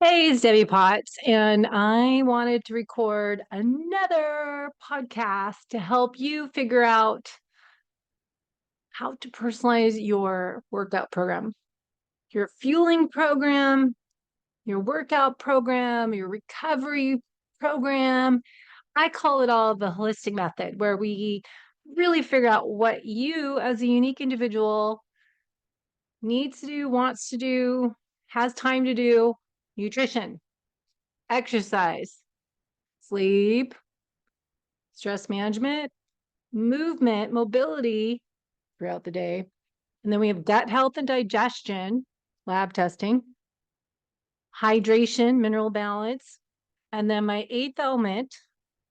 Hey, it's Debbie Potts, and I wanted to record another podcast to help you figure out how to personalize your workout program, your fueling program, your workout program, your recovery program. I call it all the holistic method, where we really figure out what you as a unique individual needs to do, wants to do, has time to do: nutrition, exercise, sleep, stress management, movement, mobility throughout the day. And then we have gut health and digestion, lab testing, hydration, mineral balance. And then my eighth element,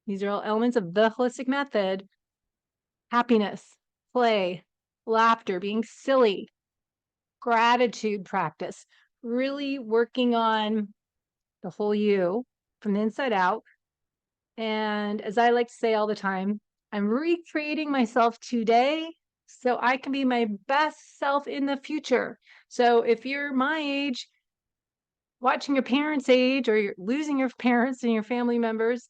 these are all elements of the holistic method: happiness, play, laughter, being silly, gratitude practice, really working on the whole you from the inside out. And as I like to say all the time, I'm recreating myself today so I can be my best self in the future. So if you're my age, watching your parents' age, or you're losing your parents and your family members,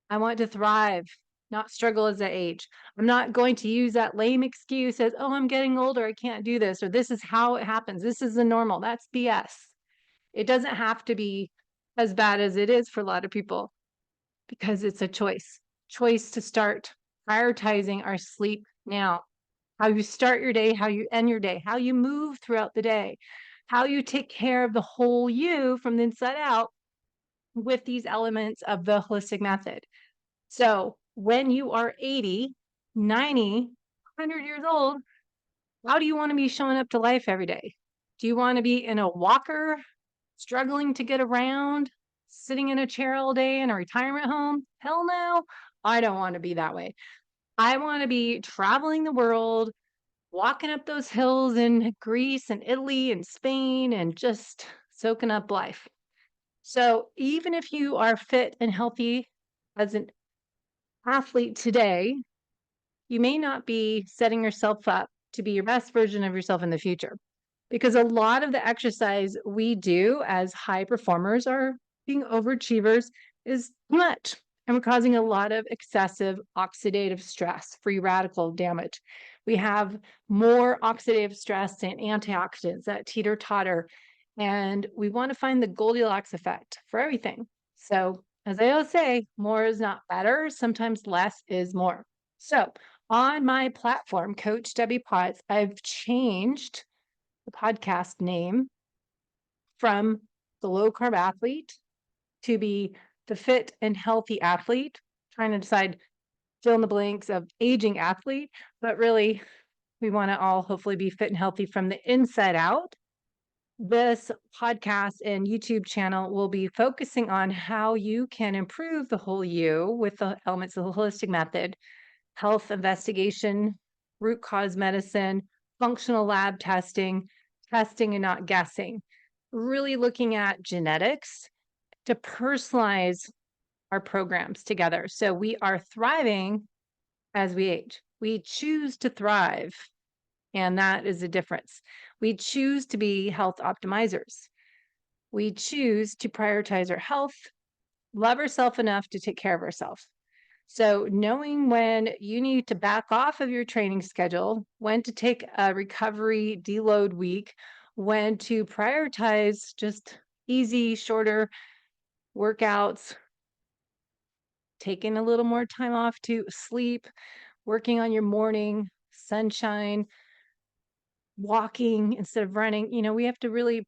I want to thrive, not struggle as I age. I'm not going to use that lame excuse as, oh, I'm getting older, I can't do this, or this is how it happens, this is the normal. That's BS. It doesn't have to be as bad as it is for a lot of people, because it's a choice to start prioritizing our sleep now. How you start your day, how you end your day, how you move throughout the day, how you take care of the whole you from the inside out with these elements of the holistic method. So when you are 80, 90, 100 years old, how do you want to be showing up to life every day? Do you want to be in a walker, struggling to get around, sitting in a chair all day in a retirement home? Hell no. I don't want to be that way. I want to be traveling the world, walking up those hills in Greece and Italy and Spain, and just soaking up life. So even if you are fit and healthy as an athlete today, you may not be setting yourself up to be your best version of yourself in the future, because a lot of the exercise we do as high performers, are being overachievers, is too much. And we're causing a lot of excessive oxidative stress, free radical damage. We have more oxidative stress and antioxidants that teeter totter. And we want to find the Goldilocks effect for everything. So, as I always say, more is not better. Sometimes less is more. So, on my platform, Coach Debbie Potts, I've changed the podcast name from the low carb athlete to be the fit and healthy athlete, trying to decide, fill in the blanks of aging athlete, but really we want to all hopefully be fit and healthy from the inside out. This podcast and YouTube channel will be focusing on how you can improve the whole you with the elements of the holistic method: health investigation, root cause medicine, functional lab testing, testing and not guessing, really looking at genetics to personalize our programs together. So we are thriving as we age. We choose to thrive, and that is a difference. We choose to be health optimizers. We choose to prioritize our health, love ourselves enough to take care of ourselves. So knowing when you need to back off of your training schedule, when to take a recovery deload week, when to prioritize just easy, shorter workouts, taking a little more time off to sleep, working on your morning sunshine, walking instead of running. We have to really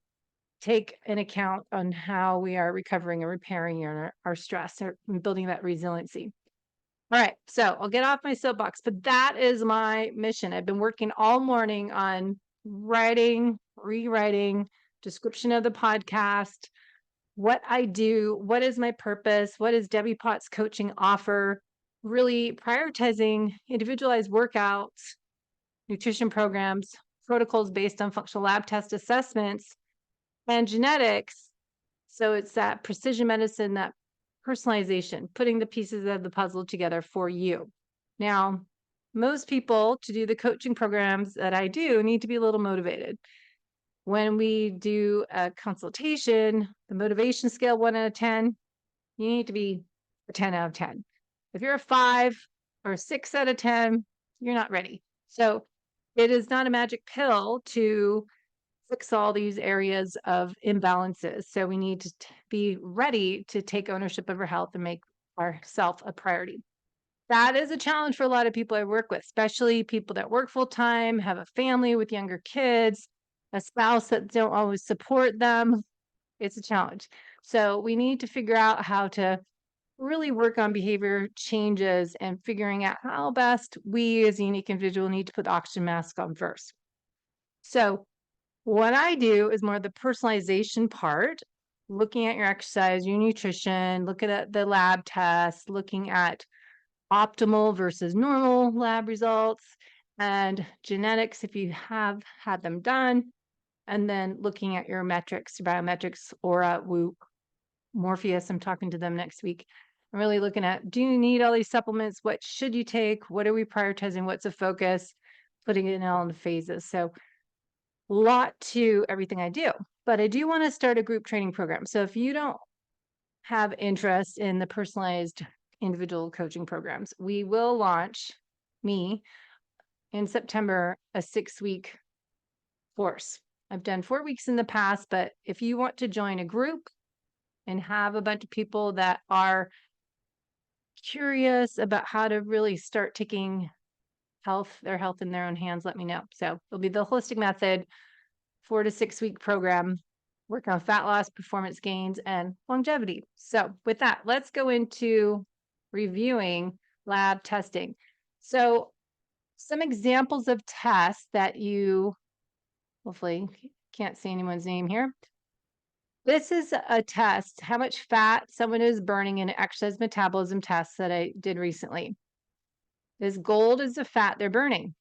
take an account on how we are recovering and repairing our stress, and building that resiliency. All right, so I'll get off my soapbox, but that is my mission. I've been working all morning on writing, rewriting, description of the podcast, what I do, what is my purpose, what is Debbie Potts coaching offer, really prioritizing individualized workouts, nutrition programs, protocols based on functional lab test assessments, and genetics. So it's that precision medicine, that personalization, putting the pieces of the puzzle together for you. Now, most people, to do the coaching programs that I do, need to be a little motivated. when we do a consultation, the motivation scale 1 out of 10, you need to be a 10 out of 10. If you're a 5 or a 6 out of 10, you're not ready. So it is not a magic pill to fix all these areas of imbalances. So we need to be ready to take ownership of our health and make ourself a priority. That is a challenge for a lot of people I work with, especially people that work full time, have a family with younger kids, a spouse that don't always support them. It's a challenge. So we need to figure out how to really work on behavior changes and figuring out how best we as a unique individual need to put the oxygen mask on first. So what I do is more the personalization part, looking at your exercise, your nutrition, looking at the lab tests, looking at optimal versus normal lab results, and genetics if you have had them done, and then looking at your metrics, your biometrics, Aura, Whoop, Morpheus. I'm talking to them next week. I'm really looking at, do you need all these supplements? What should you take? What are we prioritizing? What's a focus? Putting it all in phases. So a lot to everything I do, but I do want to start a group training program. So if you don't have interest in the personalized individual coaching programs, we will launch in September, a 6-week course. I've done 4 weeks in the past, but if you want to join a group and have a bunch of people that are curious about how to really start taking their health in their own hands, let me know. So it'll be the holistic method, 4 to 6 week program, work on fat loss, performance gains, and longevity. So with that, let's go into reviewing lab testing. So some examples of tests that you hopefully can't see anyone's name here. This is a test, how much fat someone is burning in an exercise metabolism test that I did recently. This gold is the fat they're burning.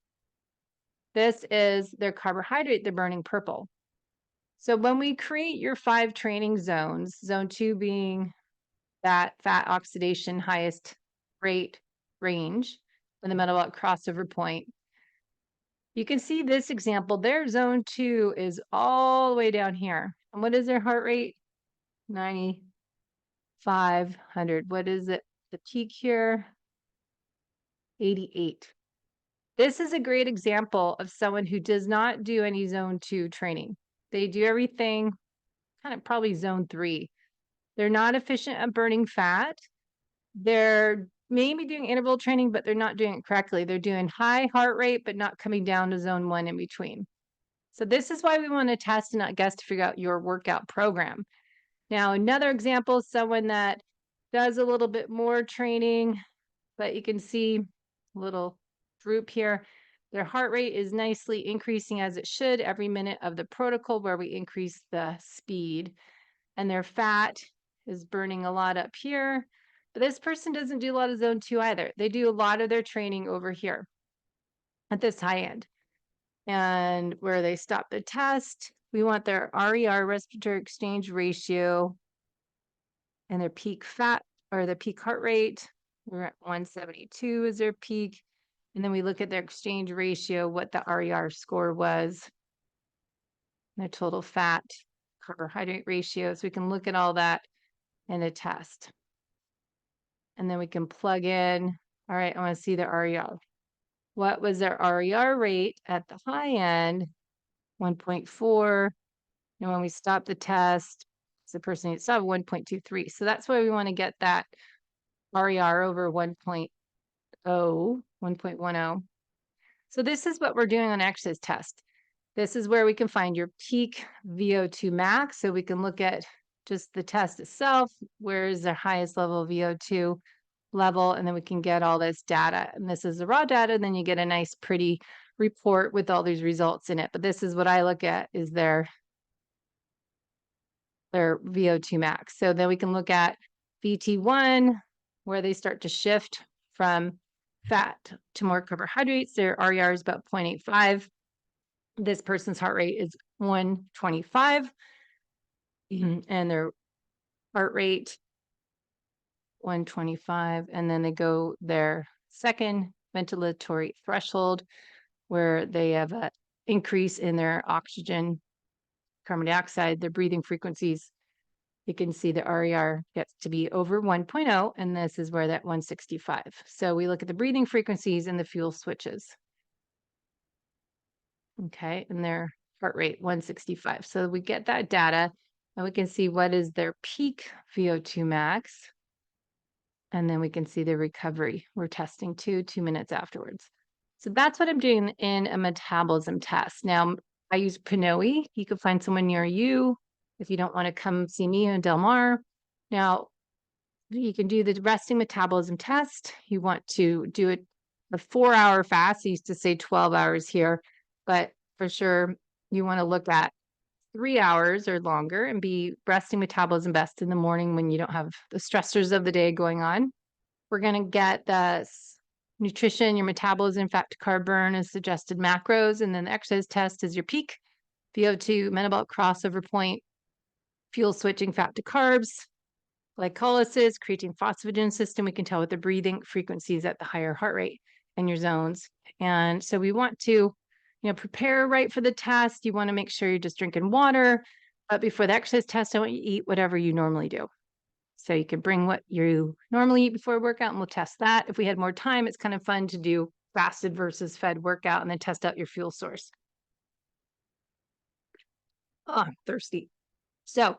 This is their carbohydrate they're burning, purple. So when we create your 5 training zones, zone 2 being that fat oxidation highest rate range in the metabolic crossover point, you can see this example, their zone 2 is all the way down here. And what is their heart rate? 9,500. What is it? The peak here? 88. This is a great example of someone who does not do any zone 2 training. They do everything kind of probably zone 3. They're not efficient at burning fat. They're maybe doing interval training, but they're not doing it correctly. They're doing high heart rate, but not coming down to zone 1 in between. So this is why we want to test and not guess to figure out your workout program. Now, another example is someone that does a little bit more training, but you can see a little droop here. Their heart rate is nicely increasing as it should every minute of the protocol where we increase the speed. And their fat is burning a lot up here. But this person doesn't do a lot of zone 2 either. They do a lot of their training over here at this high end. And where they stop the test, we want their RER, respiratory exchange ratio, and their peak fat or their peak heart rate. We're at 172 is their peak. And then we look at their exchange ratio, what the RER score was, their total fat carbohydrate ratio. So we can look at all that in a test. And then we can plug in, all right, I want to see the RER. What was their RER rate at the high end? 1.4. And when we stop the test, the person needs to have 1.23. So that's why we want to get that RER over 1.0, 1.10. So this is what we're doing on exercise test. This is where we can find your peak VO2 max. So we can look at just the test itself. Where is the highest level of VO2 level? And then we can get all this data. And this is the raw data. And then you get a nice, pretty report with all these results in it. But this is what I look at is their VO2 max. So then we can look at VT1, where they start to shift from fat to more carbohydrates. Their RER is about 0.85. This person's heart rate is 125, and their heart rate 125. And then they go their second ventilatory threshold, where they have an increase in their oxygen carbon dioxide, their breathing frequencies, you can see the RER gets to be over 1.0, and this is where that 165. So we look at the breathing frequencies and the fuel switches. Okay, and their heart rate, 165. So we get that data, and we can see what is their peak VO2 max. And then we can see the recovery. We're testing 2 minutes afterwards. So that's what I'm doing in a metabolism test. Now, I use Pinoe. You can find someone near you if you don't want to come see me in Del Mar. Now, you can do the resting metabolism test. You want to do it a 4-hour fast. I used to say 12 hours here, but for sure, you want to look at 3 hours or longer and be resting metabolism best in the morning when you don't have the stressors of the day going on. We're going to get the nutrition, your metabolism, fat to carb burn as suggested macros, and then the exercise test is your peak VO2 metabolic crossover point, fuel switching fat to carbs, glycolysis, creatine phosphagen system. We can tell with the breathing frequencies at the higher heart rate and your zones. And so we want to, prepare right for the test. You want to make sure you're just drinking water. But before the exercise test, I want you to eat whatever you normally do. So you can bring what you normally eat before a workout, and we'll test that. If we had more time, it's kind of fun to do fasted versus fed workout and then test out your fuel source. Oh, I'm thirsty. So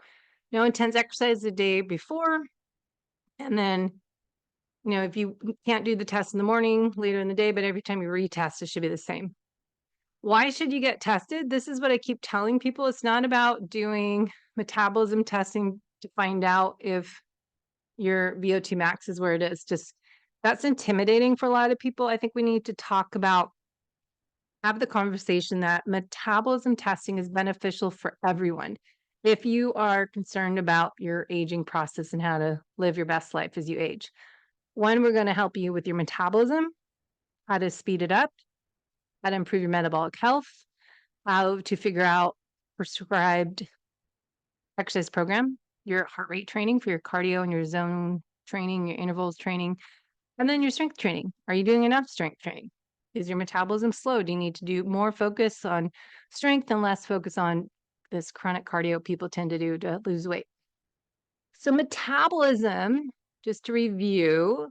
no intense exercise the day before. And then, if you can't do the test in the morning, later in the day, but every time you retest, it should be the same. Why should you get tested? This is what I keep telling people. It's not about doing metabolism testing to find out if your VO2 max is where it is. Just that's intimidating for a lot of people. I think we need to have the conversation that metabolism testing is beneficial for everyone. If you are concerned about your aging process and how to live your best life as you age, one, we're going to help you with your metabolism, how to speed it up, how to improve your metabolic health, how to figure out prescribed exercise program, your heart rate training for your cardio and your zone training, your intervals training, and then your strength training. Are you doing enough strength training? Is your metabolism slow? Do you need to do more focus on strength and less focus on this chronic cardio people tend to do to lose weight? So metabolism, just to review,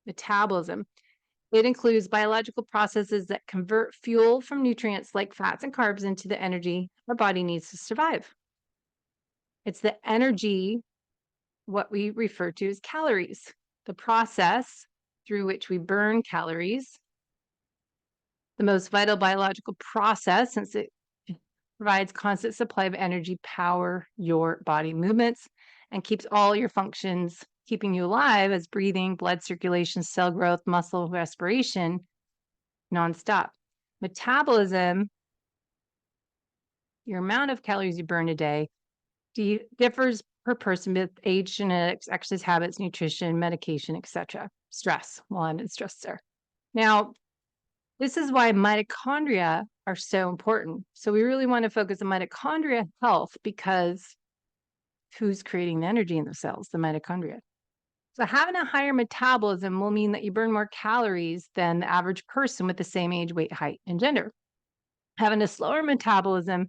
metabolism, it includes biological processes that convert fuel from nutrients like fats and carbs into the energy our body needs to survive. It's the energy, what we refer to as calories, the process through which we burn calories, the most vital biological process since it provides constant supply of energy, power your body movements, and keeps all your functions keeping you alive as breathing, blood circulation, cell growth, muscle respiration, nonstop. Metabolism, your amount of calories you burn a day, differs per person with age, genetics, exercise habits, nutrition, medication, etc. Stress, well, I'm in stress there. Now, this is why mitochondria are so important. So we really want to focus on mitochondria health because who's creating the energy in the cells? The mitochondria. So having a higher metabolism will mean that you burn more calories than the average person with the same age, weight, height, and gender. Having a slower metabolism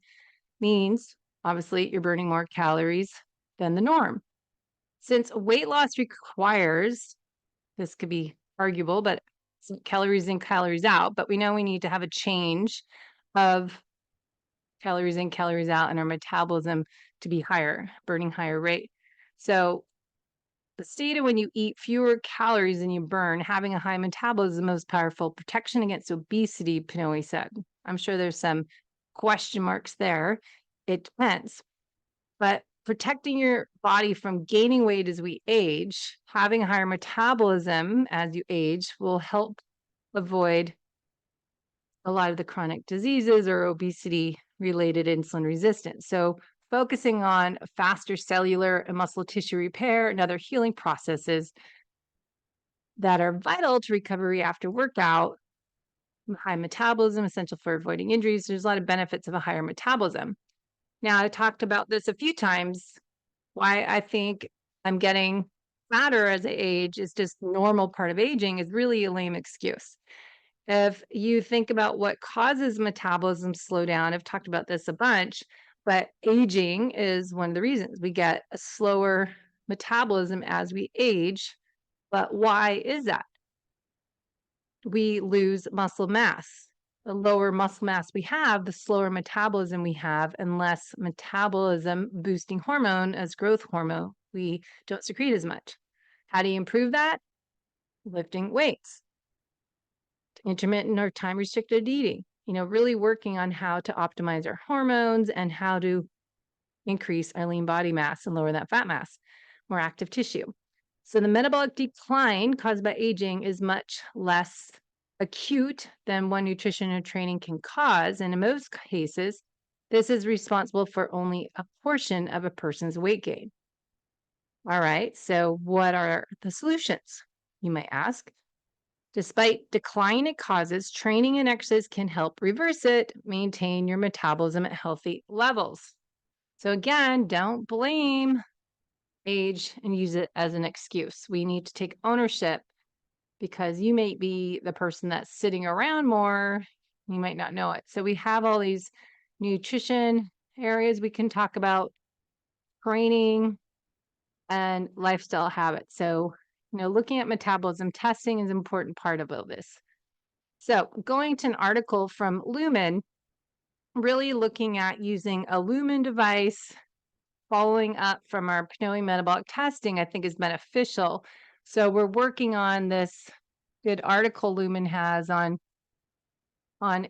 means, obviously, you're burning more calories than the norm. Since weight loss requires, this could be arguable, but calories in, calories out, but we know we need to have a change of calories in, calories out in our metabolism to be higher, burning higher rate. So the data when you eat fewer calories than you burn, having a high metabolism is the most powerful protection against obesity, Pinoe said. I'm sure there's some question marks there. It depends. But protecting your body from gaining weight as we age, having a higher metabolism as you age will help avoid a lot of the chronic diseases or obesity related insulin resistance. So focusing on faster cellular and muscle tissue repair and other healing processes that are vital to recovery after workout, high metabolism, essential for avoiding injuries. There's a lot of benefits of a higher metabolism. Now, I talked about this a few times, why I think I'm getting fatter as I age is just normal part of aging is really a lame excuse. If you think about what causes metabolism to slow down, I've talked about this a bunch, but aging is one of the reasons we get a slower metabolism as we age. But why is that? We lose muscle mass. The lower muscle mass we have, the slower metabolism we have, and less metabolism boosting hormone as growth hormone. We don't secrete as much. How do you improve that? Lifting weights, intermittent or time restricted eating, really working on how to optimize our hormones and how to increase our lean body mass and lower that fat mass, more active tissue. So the metabolic decline caused by aging is much less acute than what nutrition and training can cause. And in most cases, this is responsible for only a portion of a person's weight gain. All right, so what are the solutions, you might ask? Despite decline it causes, training and exercise can help reverse it, maintain your metabolism at healthy levels. So again, don't blame age and use it as an excuse. We need to take ownership because you may be the person that's sitting around more. You might not know it. So we have all these nutrition areas we can talk about, training and lifestyle habits. So, looking at metabolism testing is an important part of all this. So going to an article from Lumen, really looking at using a Lumen device, following up from our Pnoe metabolic testing, I think is beneficial. So we're working on this good article Lumen has on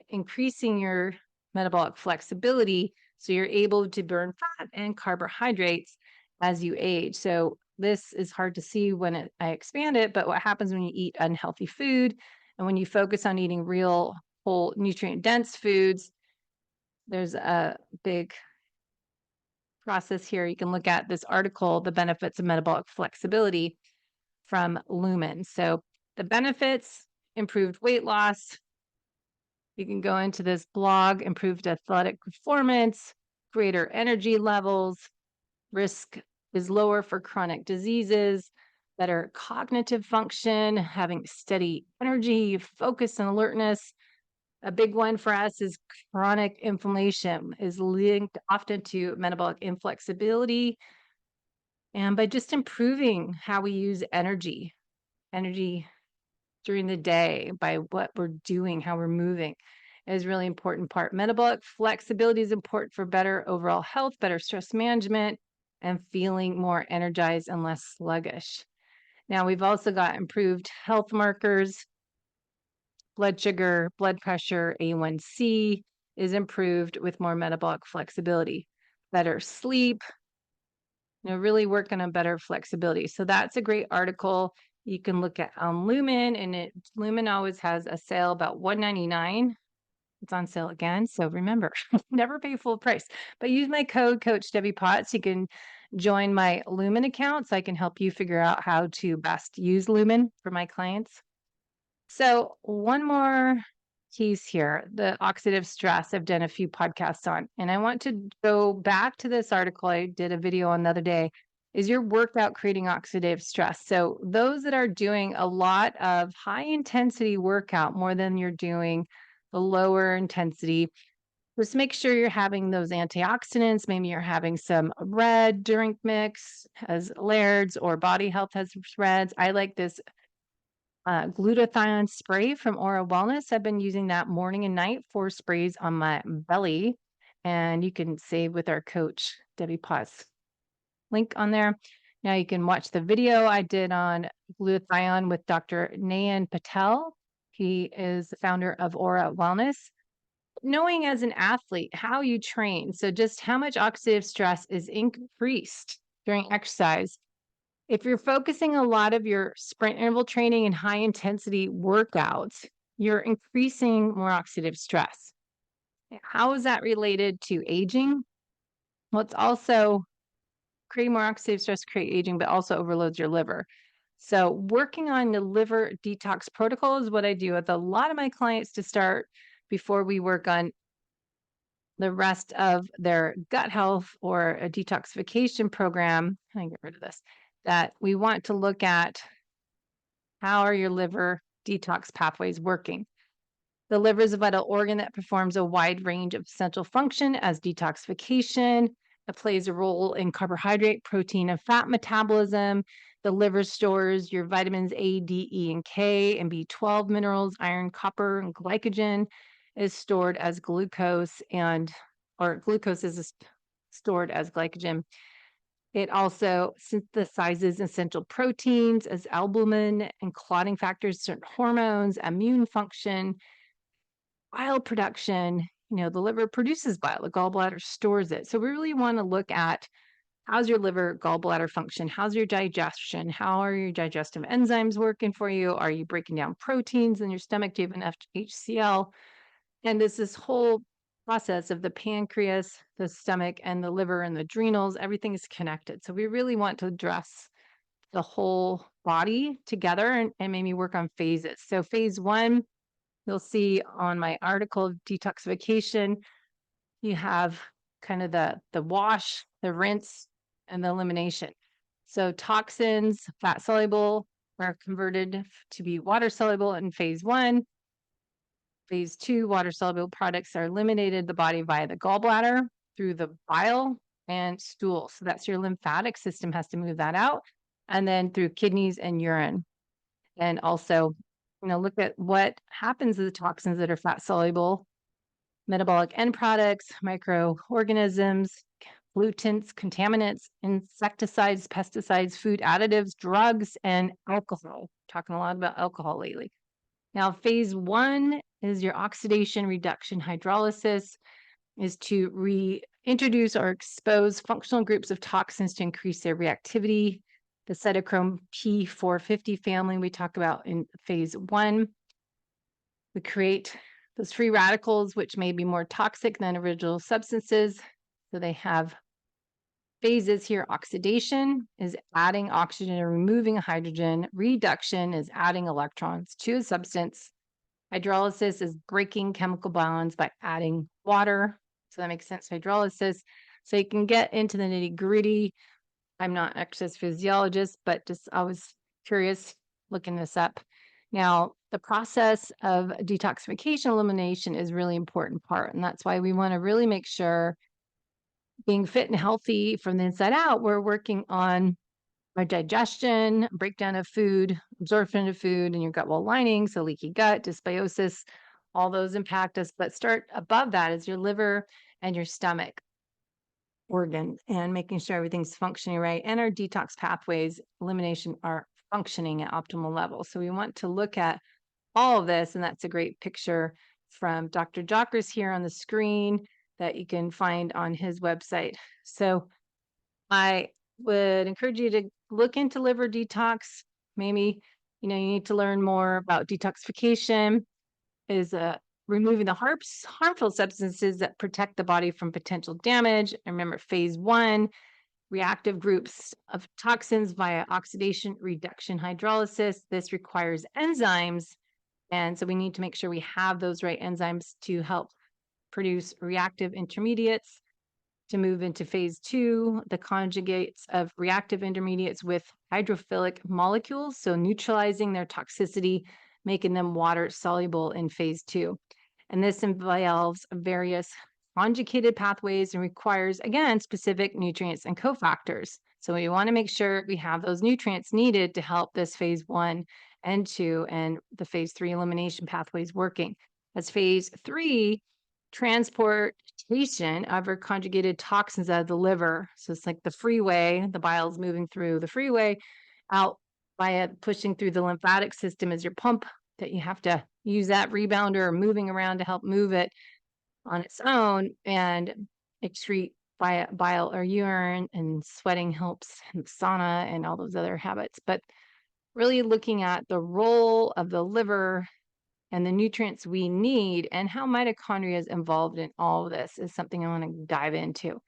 increasing your metabolic flexibility so you're able to burn fat and carbohydrates as you age. So this is hard to see when I expand it, but what happens when you eat unhealthy food and when you focus on eating real, whole, nutrient dense foods, there's a big process here. You can look at this article, The Benefits of Metabolic Flexibility from Lumen. So the benefits: improved weight loss. You can go into this blog, improved athletic performance, greater energy levels, risk is lower for chronic diseases, better cognitive function, having steady energy, focus and alertness. A big one for us is chronic inflammation is linked often to metabolic inflexibility. And by just improving how we use energy during the day by what we're doing, how we're moving is really important part. Metabolic flexibility is important for better overall health, better stress management, and feeling more energized and less sluggish. Now, we've also got improved health markers. Blood sugar, blood pressure, A1C is improved with more metabolic flexibility. Better sleep, really working on better flexibility. So that's a great article you can look at on Lumen, and Lumen always has a sale about $199. It's on sale again. So remember, never pay full price, but use my code Coach Debbie Potts. You can join my Lumen account so I can help you figure out how to best use Lumen for my clients. So one more piece here, the oxidative stress I've done a few podcasts on, and I want to go back to this article I did a video on the other day. Is your workout creating oxidative stress? So those that are doing a lot of high intensity workout more than you're doing the lower intensity, just make sure you're having those antioxidants. Maybe you're having some red drink mix as Laird's, or Body Health has reds. I like this glutathione spray from Aura Wellness. I've been using that morning and night, 4 sprays on my belly, and you can save with our coach Debbie Potts link on there. Now you can watch the video I did on glutathione with Dr. Nayan Patel. He is the founder of Aura Wellness. Knowing as an athlete how you train, so just how much oxidative stress is increased during exercise. If you're focusing a lot of your sprint interval training and high intensity workouts, you're increasing more oxidative stress. How is that related to aging? Well, it's also creating more oxidative stress, create aging, but also overloads your liver. So working on the liver detox protocol is what I do with a lot of my clients to start before we work on the rest of their gut health or a detoxification program. I can get rid of this. That we want to look at how are your liver detox pathways working. The liver is a vital organ that performs a wide range of essential function as detoxification. It plays a role in carbohydrate, protein, and fat metabolism. The liver stores your vitamins A, D, E, and K, and B12 minerals, iron, copper, and glycogen is stored as glucose, or glucose is stored as glycogen. It also synthesizes essential proteins as albumin and clotting factors, certain hormones, immune function, bile production. The liver produces bile, the gallbladder stores it. So we really want to look at how's your liver gallbladder function? How's your digestion? How are your digestive enzymes working for you? Are you breaking down proteins in your stomach? Do you have enough HCl? And this whole process of the pancreas, the stomach, and the liver and the adrenals, everything is connected. So we really want to address the whole body together and maybe work on phases. So phase one, you'll see on my article of detoxification, you have kind of the wash, the rinse, and the elimination. So toxins, fat soluble, are converted to be water soluble in phase one. Phase two, water soluble products are eliminated the body via the gallbladder through the bile and stool. So that's your lymphatic system has to move that out, and then through kidneys and urine. And also, look at what happens to the toxins that are fat soluble, metabolic end products, microorganisms, pollutants, contaminants, insecticides, pesticides, food additives, drugs, and alcohol. Talking a lot about alcohol lately. Now, phase one is your oxidation reduction hydrolysis, is to reintroduce or expose functional groups of toxins to increase their reactivity. The cytochrome P450 family we talk about in phase one. We create those free radicals, which may be more toxic than original substances. So they have phases here. Oxidation is adding oxygen and removing hydrogen. Reduction is adding electrons to a substance. Hydrolysis is breaking chemical bonds by adding water. So that makes sense, hydrolysis. So you can get into the nitty gritty. I'm not an exercise physiologist, but I was curious looking this up. Now, the process of detoxification elimination is really important part. And that's why we want to really make sure being fit and healthy from the inside out, we're working on our digestion, breakdown of food, absorption of food, and your gut wall lining. So leaky gut, dysbiosis, all those impact us. But start above that is your liver and your stomach organ and making sure everything's functioning right. And our detox pathways, elimination are functioning at optimal levels. So we want to look at all of this. And that's a great picture from Dr. Jockers here on the screen that you can find on his website. So I would encourage you to look into liver detox. Maybe, you need to learn more about detoxification is removing the harmful substances that protect the body from potential damage. And remember, phase one, reactive groups of toxins via oxidation, reduction, hydrolysis. This requires enzymes. And so we need to make sure we have those right enzymes to help produce reactive intermediates. To move into phase two, the conjugates of reactive intermediates with hydrophilic molecules, so neutralizing their toxicity, making them water soluble in phase two. And this involves various conjugated pathways and requires, again, specific nutrients and cofactors. So we want to make sure we have those nutrients needed to help this phase one and two and the phase three elimination pathways working. As phase three, transportation of our conjugated toxins out of the liver. So it's like the freeway, the bile is moving through the freeway out by pushing through the lymphatic system as your pump that you have to use that rebounder or moving around to help move it on its own and excrete bile or urine, and sweating helps, and sauna and all those other habits. But really looking at the role of the liver and the nutrients we need and how mitochondria is involved in all of this is something I want to dive into.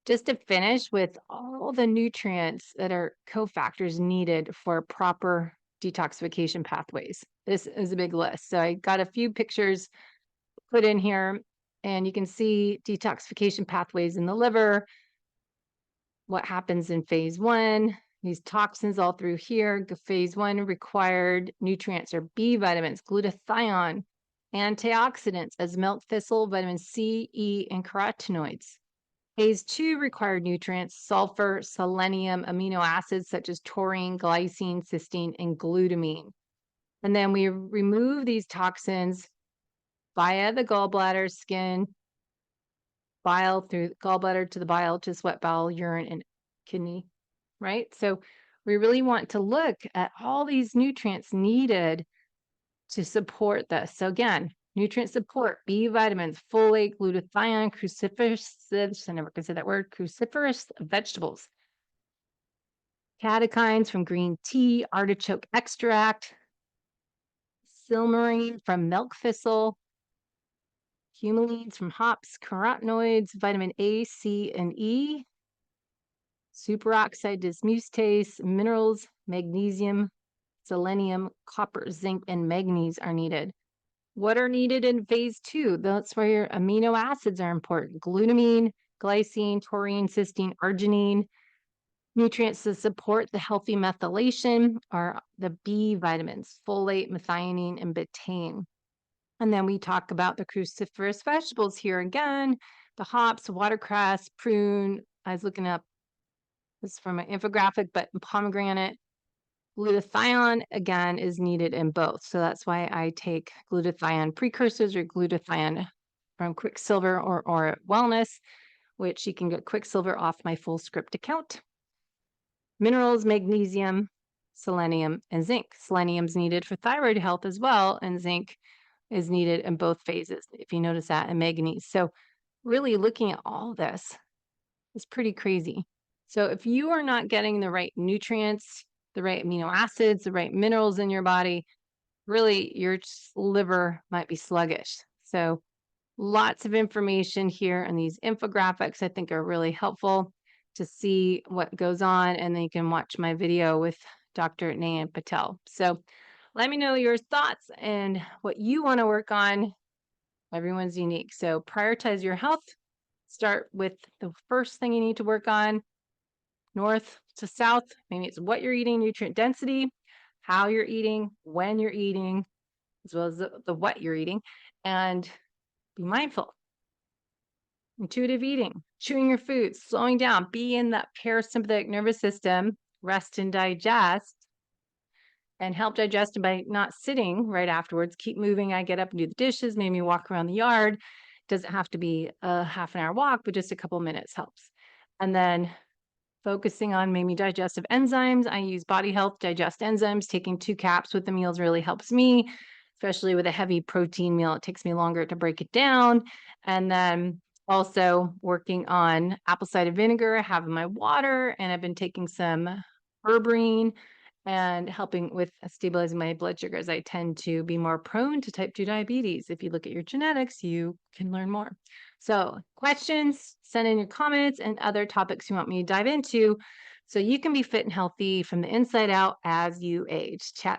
Just to finish with all the nutrients that are cofactors needed for proper detoxification pathways. This is a big list. So I got a few pictures put in here, and you can see detoxification pathways in the liver, what happens in phase one, these toxins all through here. Phase one required nutrients are B vitamins, glutathione, Antioxidants as milk thistle, vitamin C, E, and carotenoids. Phase 2 required nutrients, sulfur, selenium, amino acids such as taurine, glycine, cysteine, and glutamine. And then we remove these toxins via the gallbladder, skin, bile through gallbladder to the bile to sweat, bowel, urine, and kidney, right? So we really want to look at all these nutrients needed to support this. So again, nutrient support, B vitamins, folate, glutathione, cruciferous, I never can say that word, cruciferous vegetables, catechins from green tea, artichoke extract, silmarine from milk thistle, humulines from hops, carotenoids, vitamin A, C, and E, superoxide dismutase, minerals, magnesium, selenium, copper, zinc, and manganese are needed. What are needed in phase 2? That's where your amino acids are important. Glutamine, glycine, taurine, cysteine, arginine. Nutrients to support the healthy methylation are the B vitamins, folate, methionine, and betaine. And then we talk about the cruciferous vegetables here again, the hops, watercress, prune. I was looking up this from an infographic, but pomegranate. Glutathione, again, is needed in both. So that's why I take glutathione precursors or glutathione from Quicksilver or Wellness, which you can get Quicksilver off my full script account. Minerals, magnesium, selenium, and zinc. Selenium is needed for thyroid health as well, and zinc is needed in both phases, if you notice that, and manganese. So really looking at all this is pretty crazy. So if you are not getting the right nutrients, the right amino acids, the right minerals in your body, really your liver might be sluggish. So lots of information here, and these infographics I think are really helpful to see what goes on, and then you can watch my video with Dr. Nayan Patel. So let me know your thoughts and what you want to work on. Everyone's unique. So prioritize your health. Start with the first thing you need to work on, north to south. Maybe it's what you're eating, nutrient density, how you're eating, when you're eating, as well as the what you're eating, and be mindful. Intuitive eating, chewing your food, slowing down, be in that parasympathetic nervous system, rest and digest, and help digest by not sitting right afterwards. Keep moving. I get up and do the dishes, maybe walk around the yard. Doesn't have to be a half an hour walk, but just a couple minutes helps. And then focusing on maybe digestive enzymes. I use Body Health Digest enzymes. Taking 2 caps with the meals really helps me, especially with a heavy protein meal. It takes me longer to break it down. And then also working on apple cider vinegar. I have in my water, and I've been taking some berberine and helping with stabilizing my blood sugars. I tend to be more prone to type 2 diabetes. If you look at your genetics, you can learn more. So questions, send in your comments and other topics you want me to dive into so you can be fit and healthy from the inside out as you age. Chat